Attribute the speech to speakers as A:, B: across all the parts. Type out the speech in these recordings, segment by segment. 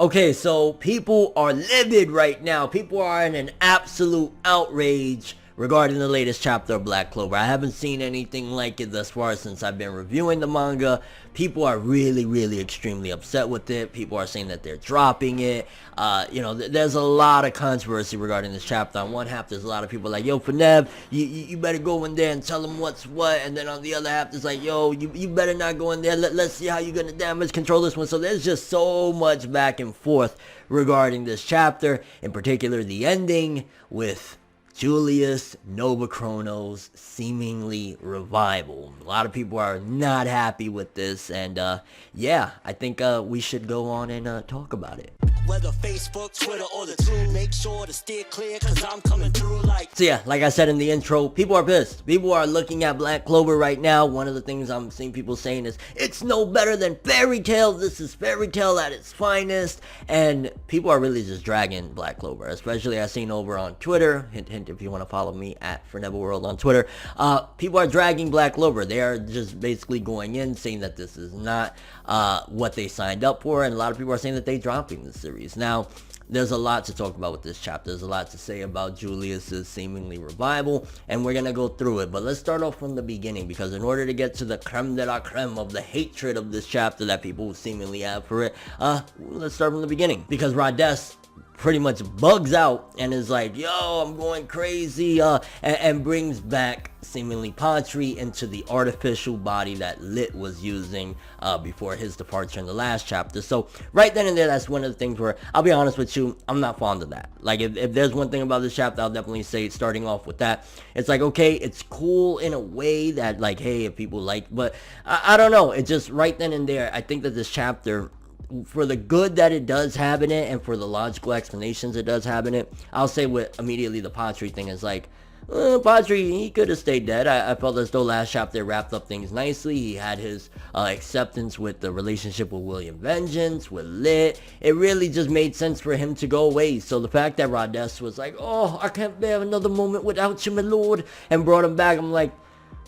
A: Okay, so people are livid right now. People are in an absolute outrage regarding the latest chapter of Black Clover. I haven't seen anything like it thus far since I've been reviewing the manga. People are really extremely upset with it. People are saying that they're dropping it. There's a lot of controversy regarding this chapter. On one half, there's a lot of people like, yo, Fornev, you better go in there and tell them what's what. And then on the other half, there's like, yo, you better not go in there. Let's see how you're going to damage control this one. So there's just so much back and forth regarding this chapter. In particular, the ending with Julius Novachrono's seemingly revival. A lot of people are not happy with this, and yeah, I think we should go on and talk about it. Whether Facebook, Twitter, or the two, make sure to steer clear, cause I'm coming through like... So yeah, like I said in the intro, people are pissed. People are looking at Black Clover right now. One of the things I'm seeing people saying is, it's no better than Fairy Tail. This is Fairy Tail at its finest. And people are really just dragging Black Clover, especially I've seen over on Twitter. Hint, hint, if you want to follow me at ForneverWorld on Twitter. People are dragging Black Clover. They are just basically going in, saying that this is not what they signed up for. And a lot of people are saying that they're dropping the series. Now, there's a lot to talk about with this chapter. There's a lot to say about Julius's seemingly revival, and we're gonna go through it. But let's start off from the beginning, because in order to get to the creme de la creme of the hatred of this chapter that people seemingly have for it, let's start from the beginning. Because Rhodes pretty much bugs out and is like, yo, I'm going crazy, and brings back seemingly Patry into the artificial body that Lit was using before his departure in the last chapter. So right then and there, that's one of the things where, I'll be honest with you, I'm not fond of that. Like, if there's one thing about this chapter, I'll definitely say, starting off with that, it's like, okay, it's cool in a way that, like, hey, if people like, but I don't know, it just right then and there, I think that this chapter, for the good that it does have in it, and for the logical explanations it does have in it, I'll say with immediately the Patry thing is like, Patry, he could have stayed dead. I felt as though last chapter wrapped up things nicely. He had his acceptance with the relationship with William Vengeance, with Lit. It really just made sense for him to go away. So the fact that Rhodes was like, oh, I can't bear another moment without you, my lord, and brought him back, I'm like,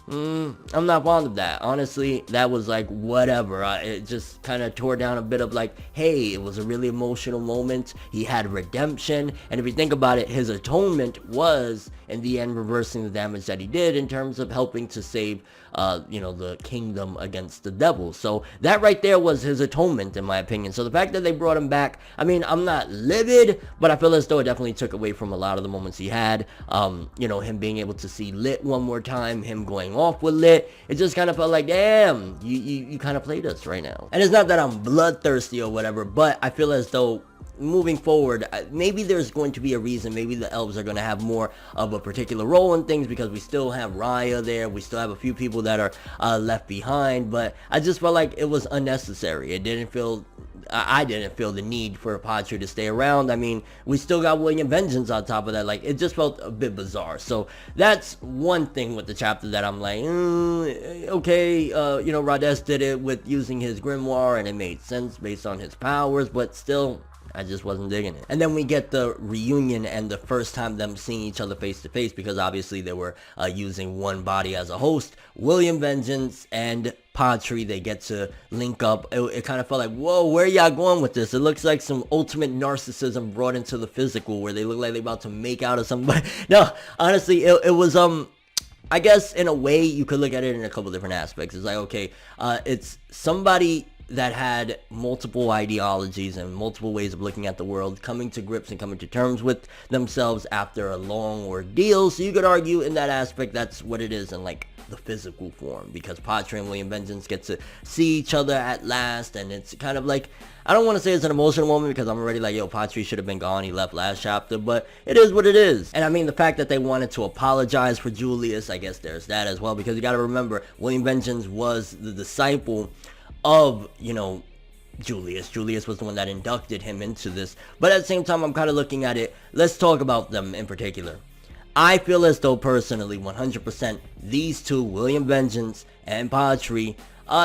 A: I'm not fond of that. Honestly, that was like, whatever. It just kind of tore down a bit of like, hey, it was a really emotional moment. He had redemption. And if you think about it, his atonement was, in the end, reversing the damage that he did in terms of helping to save, the kingdom against the devil. So that right there was his atonement, in my opinion. So the fact that they brought him back, I mean, I'm not livid, but I feel as though it definitely took away from a lot of the moments he had. Him being able to see Lit one more time, him going off with Lit, it just kind of felt like, damn, you kind of played us right now. And it's not that I'm bloodthirsty or whatever, but I feel as though moving forward, maybe there's going to be a reason. Maybe the elves are going to have more of a particular role in things, because we still have Raya there, we still have a few people that are left behind, but I just felt like it was unnecessary. I didn't feel the need for Patry to stay around. I mean, we still got William Vengeance on top of that. Like, it just felt a bit bizarre. So that's one thing with the chapter that I'm like, okay, Rhodes did it with using his grimoire, and it made sense based on his powers, but still, I just wasn't digging it. And then we get the reunion and the first time them seeing each other face to face, because obviously they were using one body as a host. William Vengeance and Patry, they get to link up. It kind of felt like, whoa, where y'all going with this? It looks like some ultimate narcissism brought into the physical, where they look like they're about to make out or something. But no, honestly, it was, I guess in a way you could look at it in a couple different aspects. It's like, okay, it's somebody that had multiple ideologies and multiple ways of looking at the world, coming to grips and coming to terms with themselves after a long ordeal. So you could argue in that aspect, that's what it is in like the physical form, because Patry and William Vengeance get to see each other at last, and it's kind of like, I don't want to say it's an emotional moment, because I'm already like, yo, Patry should have been gone, he left last chapter, but it is what it is. And I mean, the fact that they wanted to apologize for Julius, I guess there's that as well, because you got to remember, William Vengeance was the disciple of, Julius. Julius was the one that inducted him into this. But at the same time, I'm kind of looking at it, let's talk about them in particular. I feel as though personally, 100%, these two, William Vengeance and Patry,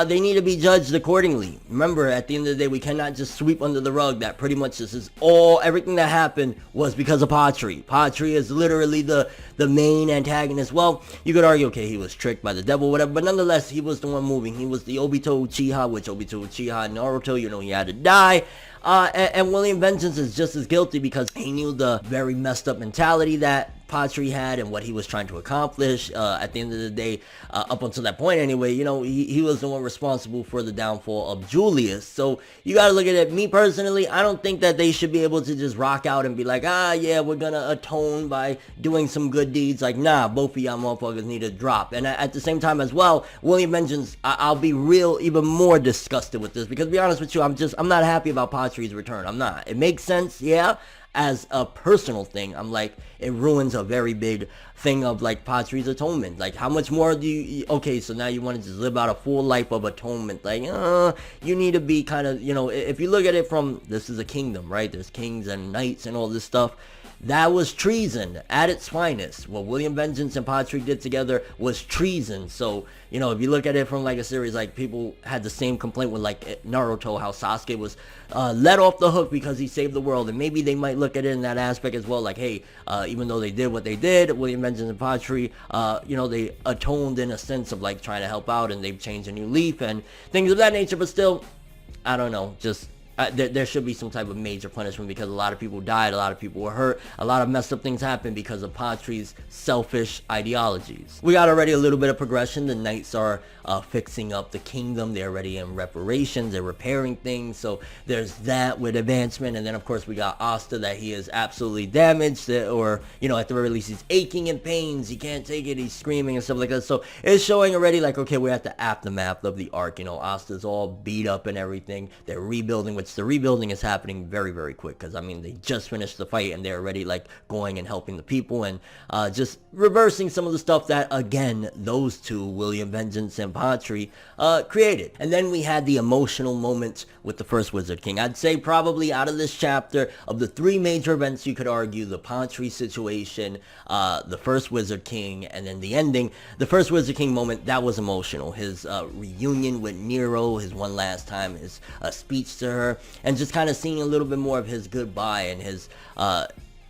A: they need to be judged accordingly. Remember, at the end of the day, we cannot just sweep under the rug that pretty much this is everything that happened was because of Patry. Patry is literally the main antagonist. Well, you could argue, okay, he was tricked by the devil, whatever, but nonetheless, he was the one moving. He was the Obito Uchiha, which Obito Uchiha and Naruto, he had to die. And William Vengeance is just as guilty because he knew the very messed up mentality that Patry had and what he was trying to accomplish. At the end of the day, up until that point anyway, you know, he was the one responsible for the downfall of Julius. So you gotta look at it. Me personally, I don't think that they should be able to just rock out and be like, yeah, we're gonna atone by doing some good deeds. Like, nah, both of y'all motherfuckers need to drop. And at the same time as well, William Vengeance, I'll be even more disgusted with this, because to be honest with you, I'm not happy about Patry's return. I'm not. It makes sense, yeah, as a personal thing. I'm like, it ruins a very big thing of like Patry's atonement. Like, how much more do you, okay, so now you want to just live out a full life of atonement. Like, you need to be kind of, you know, if you look at it from, this is a kingdom, right? There's kings and knights and all this stuff. That was treason at its finest. What William Vengeance and Patry did together was treason. So, you know, if you look at it from like a series, like people had the same complaint with like Naruto, how Sasuke was let off the hook because he saved the world. And maybe they might look at it in that aspect as well. Like, hey, even though they did what they did, William Vengeance and Patry, you know, they atoned in a sense of like trying to help out, and they've changed a new leaf and things of that nature. But still, I don't know, just... there should be some type of major punishment, because a lot of people died, a lot of people were hurt, a lot of messed up things happened because of Patry's selfish ideologies. We got already a little bit of progression. The knights are fixing up the kingdom. They're already in reparations. They're repairing things. So there's that with advancement. And then of course we got Asta, that he is absolutely damaged, or, you know, at the very least he's aching in pains. He can't take it. He's screaming and stuff like that. So it's showing already like, okay, we're at the aftermath of the arc. You know, Asta's all beat up and everything. They're rebuilding, which the rebuilding is happening very, very quick, because I mean, they just finished the fight and they're already like going and helping the people and just reversing some of the stuff that, again, those two, William Vengeance and Patry, created. And then we had the emotional moments with the first Wizard King. I'd say probably out of this chapter, of the three major events, you could argue the Patry situation, the first Wizard King, and then the ending. The first Wizard King moment, that was emotional. His reunion with Nero, his one last time, his speech to her, and just kind of seeing a little bit more of his goodbye and his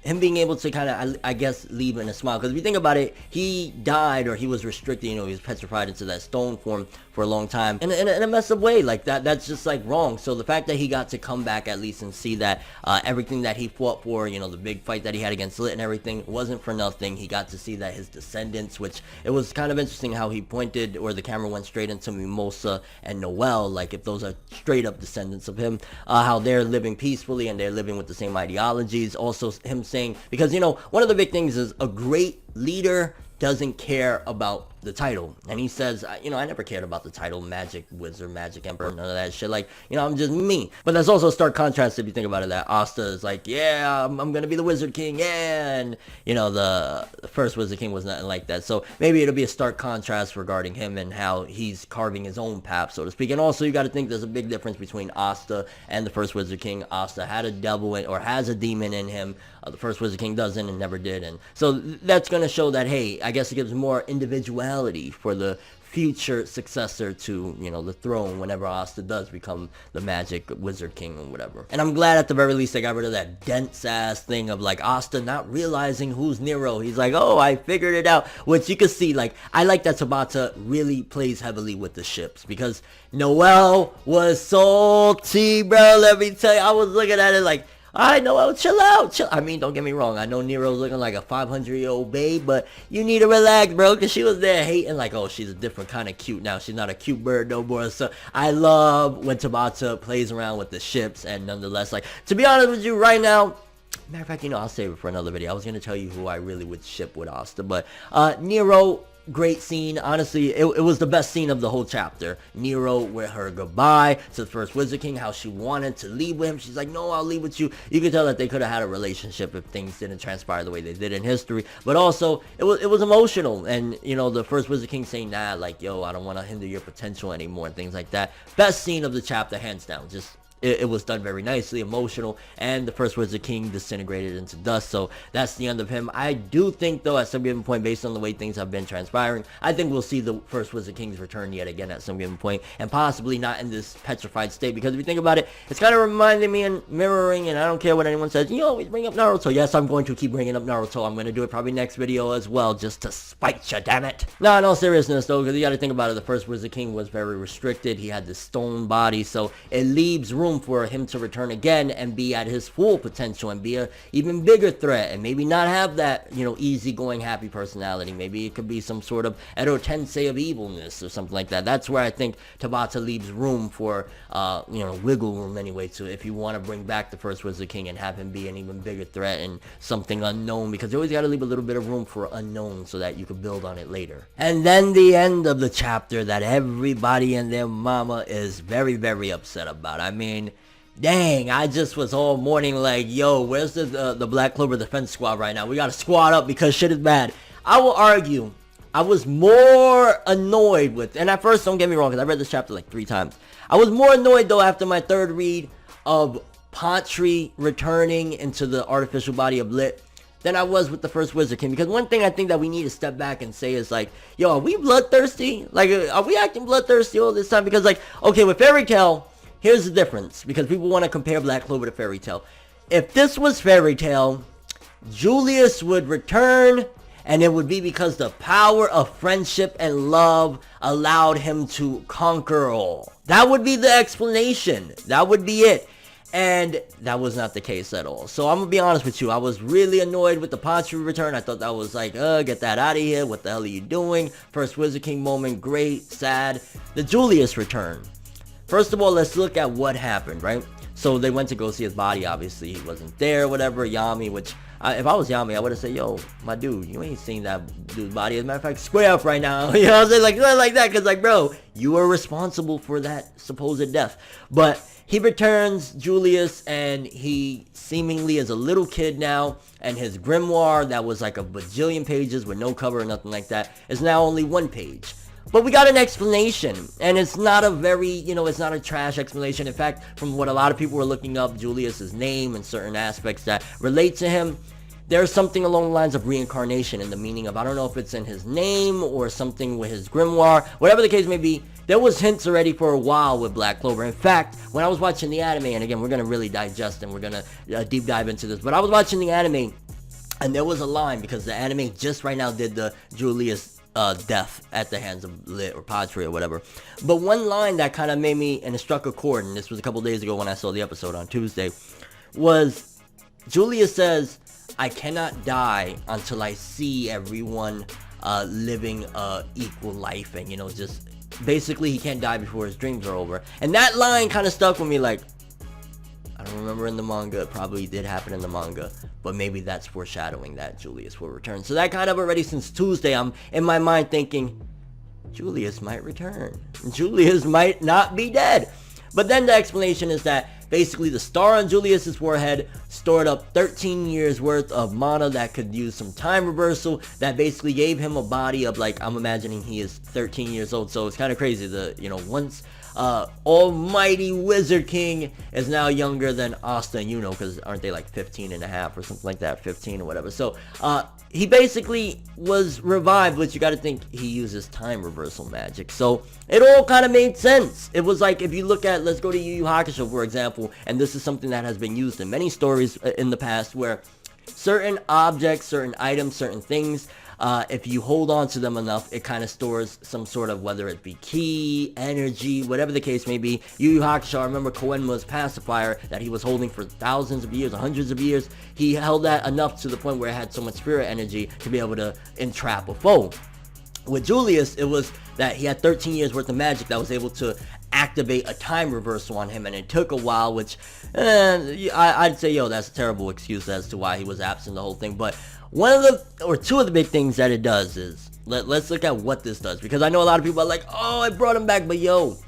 A: him being able to kind of, I guess, leave in a smile. Because if you think about it, he died, or he was restricted, you know, he was petrified into that stone form for a long time in a messed up way. Like that's just like wrong. So the fact that he got to come back at least and see that everything that he fought for, you know, the big fight that he had against Lit and everything, wasn't for nothing. He got to see that his descendants, which it was kind of interesting how he pointed, or the camera went straight into Mimosa and Noel, like if those are straight up descendants of him, how they're living peacefully and they're living with the same ideologies. Also him saying, because, you know, one of the big things is a great leader doesn't care about the title. And he says, you know, I never cared about the title Magic Wizard, Magic Emperor, none of that shit. Like, you know, I'm just me. But that's also a stark contrast if you think about it, that Asta is like, yeah, I'm gonna be the Wizard King, yeah. And, you know, the first Wizard King was nothing like that. So maybe it'll be a stark contrast regarding him and how he's carving his own path, so to speak. And also you got to think there's a big difference between Asta and the first Wizard King. Asta had a devil or has a demon in him. The first Wizard King doesn't and never did. And so that's going to show that, hey, I guess it gives more individuality for the future successor to, you know, the throne whenever Asta does become the Magic Wizard King or whatever. And I'm glad at the very least they got rid of that dense ass thing of like Asta not realizing who's Nero. He's like, oh, I figured it out, which you can see, like, I like that Tabata really plays heavily with the ships, because Noel was salty, bro. Let me tell you, I was looking at it like, I know, chill out. I mean, don't get me wrong. I know Nero's looking like a 500-year-old babe, but you need to relax, bro, because she was there hating like, oh, she's a different kind of cute now. She's not a cute bird no more. So I love when Tabata plays around with the ships, and nonetheless, like, to be honest with you right now, matter of fact, you know, I'll save it for another video. I was going to tell you who I really would ship with Asta, but Nero, great scene. Honestly, it was the best scene of the whole chapter. Nero with her goodbye to the first Wizard King, how she wanted to leave with him. She's like, no, I'll leave with you. You could tell that they could have had a relationship if things didn't transpire the way they did in history. But also, it was emotional. And, you know, the first Wizard King saying, nah, like, yo, I don't want to hinder your potential anymore and things like that. Best scene of the chapter, hands down. Just it was done very nicely, emotional, and the first Wizard King disintegrated into dust. So that's the end of him. I do think, though, at some given point, based on the way things have been transpiring, I think we'll see the first Wizard King's return yet again at some given point, and possibly not in this petrified state. Because if you think about it, it's kind of reminding me and mirroring, and I don't care what anyone says, you always bring up Naruto. Yes, I'm going to keep bringing up Naruto. I'm going to do it probably next video as well, just to spite you, damn it. No, in all seriousness, though, because you got to think about it, the first Wizard King was very restricted. He had this stone body, so it leaves room room for him to return again and be at his full potential and be a even bigger threat, and maybe not have that, easygoing, happy personality. Maybe it could be some sort of Edo Tensei of evilness or something like that. That's where I think Tabata leaves room for, wiggle room anyway, to if you want to bring back the first Wizard King and have him be an even bigger threat and something unknown, because you always got to leave a little bit of room for unknown so that you can build on it later. And then the end of the chapter that everybody and their mama is very, very upset about. I mean, dang, I just was all morning like, yo, where's the Black Clover defense squad right now? We gotta squad up because shit is bad. I will argue, I was more annoyed with, and at first, don't get me wrong, because I read this chapter like 3 times. I was more annoyed though after my 3rd read of Patry returning into the artificial body of Lit than I was with the first Wizard King. Because one thing I think that we need to step back and say is like, yo, are we bloodthirsty? Like, are we acting bloodthirsty all this time? Because like, okay, with Fairy Tail, here's the difference. Because people want to compare Black Clover to Fairy Tail. If this was Fairy Tail, Julius would return, and it would be because the power of friendship and love allowed him to conquer all. That would be the explanation. That would be it. And that was not the case at all. So I'm going to be honest with you. I was really annoyed with the Patry return. I thought that was like, get that out of here. What the hell are you doing? First Wizard King moment, great, sad. The Julius return. First of all, let's look at what happened, right? So they went to go see his body. Obviously, he wasn't there, whatever. Yami, which, if I was Yami, I would have said, yo, my dude, you ain't seen that dude's body. As a matter of fact, square up right now. You know what I'm saying? Like that. Because, like, bro, you were responsible for that supposed death. But he returns, Julius, and he seemingly is a little kid now, and his grimoire that was like a bajillion pages with no cover or nothing like that is now only 1 page. But we got an explanation, and it's not a very, it's not a trash explanation. In fact, from what a lot of people were looking up, Julius's name and certain aspects that relate to him, there's something along the lines of reincarnation in the meaning of, I don't know if it's in his name or something with his grimoire, whatever the case may be. There was hints already for a while with Black Clover. In fact, when I was watching the anime, and again, we're going to really digest and we're going to deep dive into this, but I was watching the anime, and there was a line, because the anime just right now did the Julius death at the hands of Lit or Patry or whatever. But one line that kind of made me, and it struck a chord, and this was a couple days ago when I saw the episode on Tuesday, was Julius says, I cannot die until I see everyone living equal life, and just basically he can't die before his dreams are over. And that line kind of stuck with me. Like, I don't remember in the manga, it probably did happen in the manga, but maybe that's foreshadowing that Julius will return. So that kind of already since Tuesday, I'm in my mind thinking Julius might return, Julius might not be dead. But then the explanation is that basically the star on Julius's forehead stored up 13 years worth of mana that could use some time reversal, that basically gave him a body of, like, I'm imagining he is 13 years old. So it's kind of crazy. Once almighty Wizard King is now younger than Asta and Yuno, because aren't they like 15 and a half or something like that, 15 or whatever. So he basically was revived, which you got to think he uses time reversal magic. So it all kind of made sense. It was like, if you look at, let's go to Yu Yu Hakusho, for example, and this is something that has been used in many stories in the past, where certain objects, certain items, certain things, if you hold on to them enough, it kind of stores some sort of, whether it be ki, energy, whatever the case may be. Yu Yu Hakusho, I remember Koenma's pacifier that he was holding for thousands of years, hundreds of years. He held that enough to the point where it had so much spirit energy to be able to entrap a foe. With Julius, it was that he had 13 years worth of magic that was able to activate a time reversal on him, and it took a while, which I'd say, yo, that's a terrible excuse as to why he was absent the whole thing. But one of the, or two of the big things that it does is, let's look at what this does, because I know a lot of people are like, oh, I brought him back, but yo,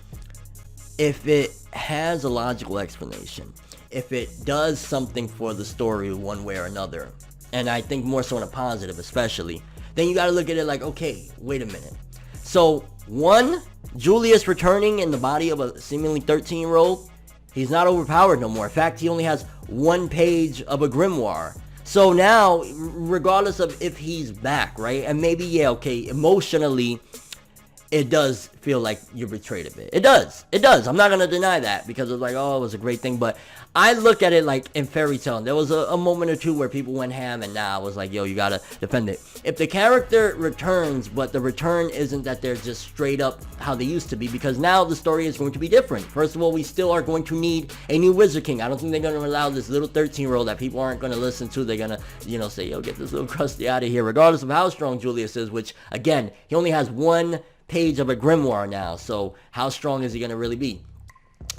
A: if it has a logical explanation, if it does something for the story one way or another, and I think more so in a positive especially, then you gotta look at it like, okay, wait a minute. So, one, Julius returning in the body of a seemingly 13-year-old, he's not overpowered no more. In fact, he only has 1 page of a grimoire. So now, regardless of if he's back, right, and maybe, yeah, okay, emotionally, it does feel like you're betrayed a bit. It does. It does. I'm not going to deny that because it's like, oh, it was a great thing. But I look at it like in Fairy Tail. There was a moment or two where people went ham, and now I was like, yo, you got to defend it. If the character returns, but the return isn't that they're just straight up how they used to be, because now the story is going to be different. First of all, we still are going to need a new Wizard King. I don't think they're going to allow this little 13-year-old that people aren't going to listen to. They're going to, you know, say, yo, get this little crusty out of here, regardless of how strong Julius is, which, again, he only has one page of a grimoire now, so how strong is he going to really be?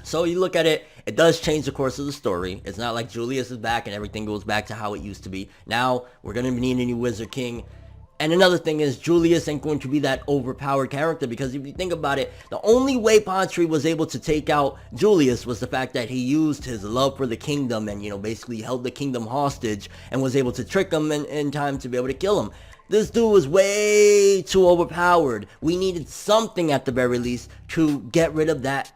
A: So you look at it, it does change the course of the story. It's not like Julius is back and everything goes back to how it used to be. Now we're going to need a new Wizard King. And another thing is, Julius ain't going to be that overpowered character, because if you think about it, the only way Patry was able to take out Julius was the fact that he used his love for the kingdom and, you know, basically held the kingdom hostage and was able to trick him in time to be able to kill him. This dude was way too overpowered. We needed something at the very least to get rid of that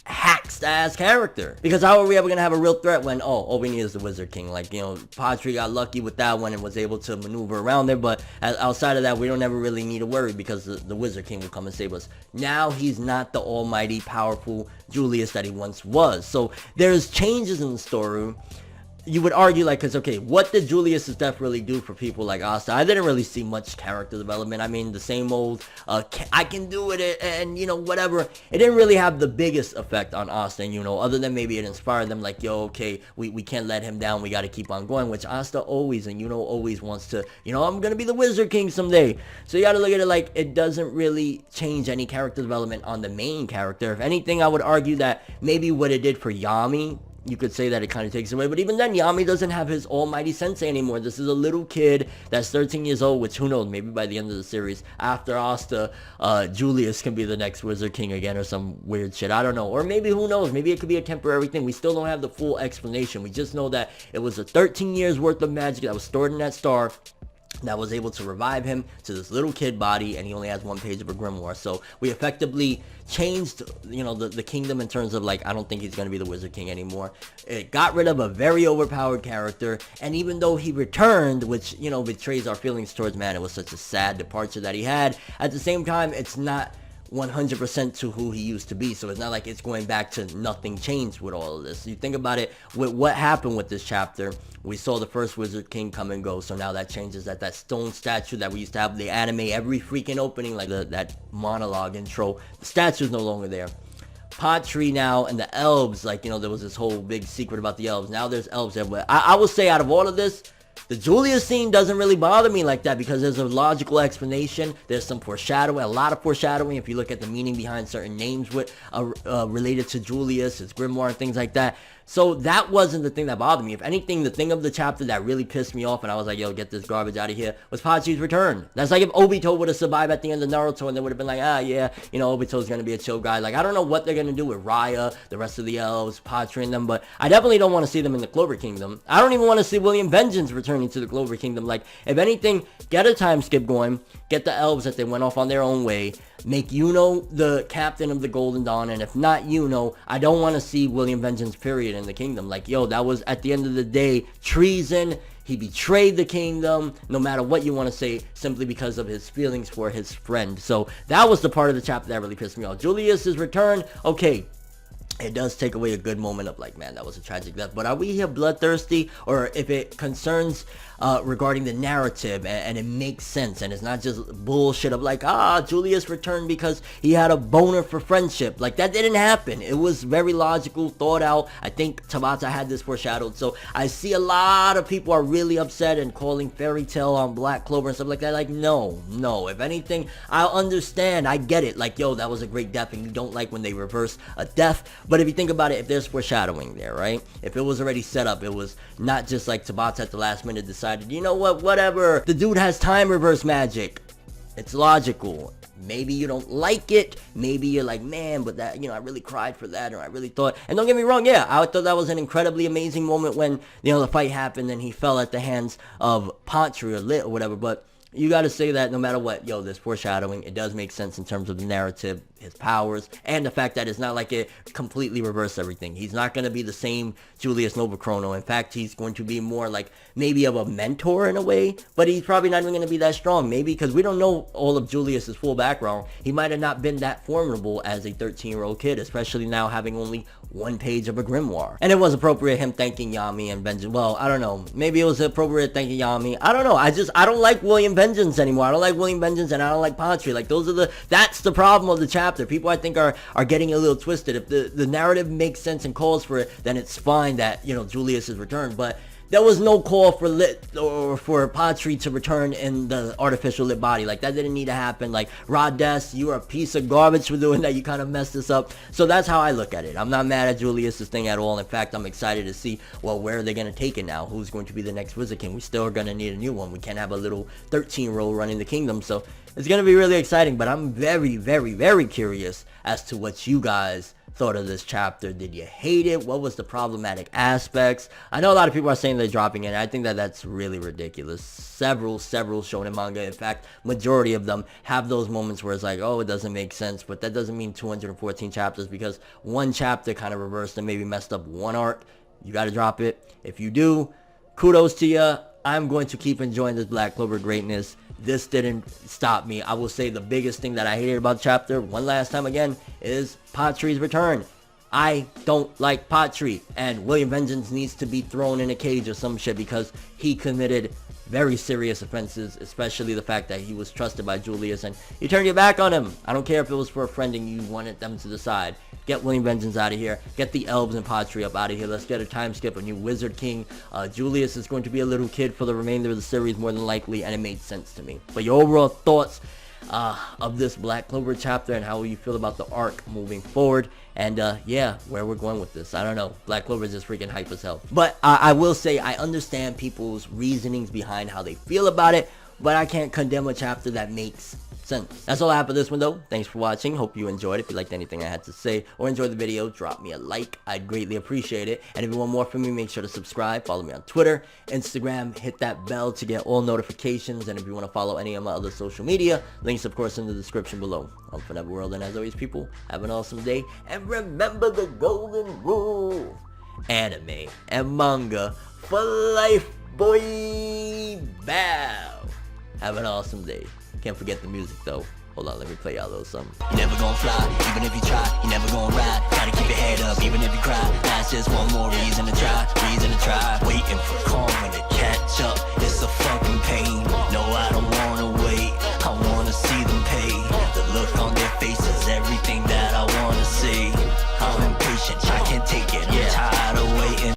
A: hacked ass character, because how are we ever gonna have a real threat when all we need is the Wizard King? Like, you know, Patry got lucky with that one and was able to maneuver around there, but outside of that, we don't ever really need to worry, because the Wizard King will come and save us. Now he's not the almighty powerful Julius that he once was. So there's changes in the story. You would argue, like, because, okay, what did Julius's death really do for people like Asta? I didn't really see much character development. I mean, the same old, I can do it, and, you know, whatever. It didn't really have the biggest effect on Asta and Yuno, other than maybe it inspired them, like, yo, okay, we can't let him down. We got to keep on going, which Asta always, and Yuno always wants to, you know, I'm going to be the Wizard King someday. So you got to look at it like it doesn't really change any character development on the main character. If anything, I would argue that maybe what it did for Yami, you could say that it kind of takes away. But even then, Yami doesn't have his almighty sensei anymore. This is a little kid that's 13 years old, which, who knows, maybe by the end of the series, after Asta, Julius can be the next Wizard King again or some weird shit. I don't know. Or maybe, who knows, maybe it could be a temporary thing. We still don't have the full explanation. We just know that it was a 13 years worth of magic that was stored in that star that was able to revive him to this little kid body, and he only has one page of a grimoire. So we effectively changed, you know, the kingdom in terms of, like, I don't think he's going to be the Wizard King anymore. It got rid of a very overpowered character, and even though he returned, which, you know, betrays our feelings towards, man, it was such a sad departure that he had, at the same time, it's not 100% to who he used to be, so it's not like it's going back to nothing changed with all of this. You think about it, with what happened with this chapter, we saw the first Wizard King come and go, so now that changes that stone statue that we used to have the anime every freaking opening, like that monologue intro, the statue's no longer there. Patry now, and the elves, like, you know, there was this whole big secret about the elves. Now there's elves everywhere. I will say, out of all of this, the Julius scene doesn't really bother me like that, because there's a logical explanation. There's some foreshadowing, a lot of foreshadowing, if you look at the meaning behind certain names with related to Julius, his grimoire, and things like that. So that wasn't the thing that bothered me. If anything, the thing of the chapter that really pissed me off and I was like, yo, get this garbage out of here, was Patry's return. That's like if Obito would have survived at the end of Naruto, and they would have been like, yeah, you know, Obito's gonna be a chill guy. Like, I don't know what they're gonna do with Raya, the rest of the elves, Patry and them, but I definitely don't want to see them in the Clover Kingdom. I don't even want to see William Vengeance returning to the Clover Kingdom. Like, if anything, get a time skip going, get the elves that they went off on their own way, make Yuno the captain of the Golden Dawn, and if not Yuno, I don't want to see William Vengeance, period, in the kingdom. Like, yo, that was, at the end of the day, treason. He betrayed the kingdom, no matter what you want to say, simply because of his feelings for his friend. So that was the part of the chapter that really pissed me off. Julius's return, okay, it does take away a good moment of, like, man, that was a tragic death. But are we here bloodthirsty? Or if it concerns regarding the narrative and it makes sense and it's not just bullshit of like, Julius returned because he had a boner for friendship. Like, that didn't happen. It was very logical, thought out. I think Tabata had this foreshadowed. So I see a lot of people are really upset and calling Fairy Tail on Black Clover and stuff like that. Like, no. If anything, I'll understand. I get it. Like, yo, that was a great death, and you don't like when they reverse a death. But if you think about it, if there's foreshadowing there, right? If it was already set up, it was not just like Tabata at the last minute decided, you know what, whatever. The dude has time reverse magic. It's logical. Maybe you don't like it. Maybe you're like, man, but that, you know, I really cried for that, or I really thought. And don't get me wrong, yeah, I thought that was an incredibly amazing moment when, you know, the fight happened and he fell at the hands of Patry or Lit or whatever. But you got to say that no matter what, yo, there's foreshadowing. It does make sense in terms of the narrative. his powers, and the fact that it's not like it completely reversed everything. He's not going to be the same Julius Novachrono. In fact, he's going to be more like maybe of a mentor in a way, but he's probably not even going to be that strong. Maybe because we don't know all of Julius's full background. He might have not been that formidable as a 13-year-old kid, especially now having only one page of a grimoire. And it was appropriate him thanking Yami and Vengeance. Well, I don't know. Maybe it was appropriate thanking Yami. I don't know. I don't like William Vengeance anymore. I don't like William Vengeance and I don't like Patry. Like, that's the problem of the chapter. People, I think, are getting a little twisted. If the narrative makes sense and calls for it, then it's fine that, you know, Julius is returned. But there was no call for for Patry to return in the artificial lit body. Like, that didn't need to happen. Like, Rhodes, you're a piece of garbage for doing that. You kind of messed this up. So that's how I look at it. I'm not mad at Julius's thing at all. In fact, I'm excited to see, well, where are they going to take it now? Who's going to be the next Wizard King? We still are going to need a new one. We can't have a little 13-year-old running the kingdom. So it's going to be really exciting. But I'm very, very, very curious as to what you guys thought of this chapter. Did you hate it? What was the problematic aspects? I know a lot of people are saying they're dropping it. I think that that's really ridiculous. Several shonen manga, in fact, majority of them have those moments where it's like, oh, it doesn't make sense, but that doesn't mean 214 chapters because one chapter kind of reversed and maybe messed up one arc. You got to drop it. If you do, kudos to you. I'm going to keep enjoying this Black Clover greatness. This didn't stop me. I will say the biggest thing that I hated about the chapter, one last time again, is Patry's return. I don't like Patry, and William Vengeance needs to be thrown in a cage or some shit because he committed very serious offenses, especially the fact that he was trusted by Julius and you turned your back on him. I don't care if it was for a friend and you wanted them to decide. Get William Vengeance out of here. Get the Elves and Patry up out of here. Let's get a time skip, a new Wizard King. Julius is going to be a little kid for the remainder of the series more than likely, and it made sense to me. But your overall thoughts of this Black Clover chapter and how you feel about the arc moving forward, and yeah, where we're going with this, I don't know. Black Clover is just freaking hype as hell. But I will say I understand people's reasonings behind how they feel about it, but I can't condemn a chapter that makes sense. That's all I have for this one though. Thanks for watching. Hope you enjoyed. If you liked anything I had to say or enjoyed the video, drop me a like. I'd greatly appreciate it. And if you want more from me, make sure to subscribe. Follow me on Twitter, Instagram. Hit that bell to get all notifications. And if you want to follow any of my other social media, links of course in the description below. I'm ForneverWorld, and as always, people, have an awesome day. And remember the golden rule: anime and manga for life, boy. Bow. Have an awesome day. Can't forget the music though. Hold on, let me play y'all a little something. You never gonna fly, even if you try. You never gonna ride. Gotta keep your head up, even if you cry. That's just one more reason to try.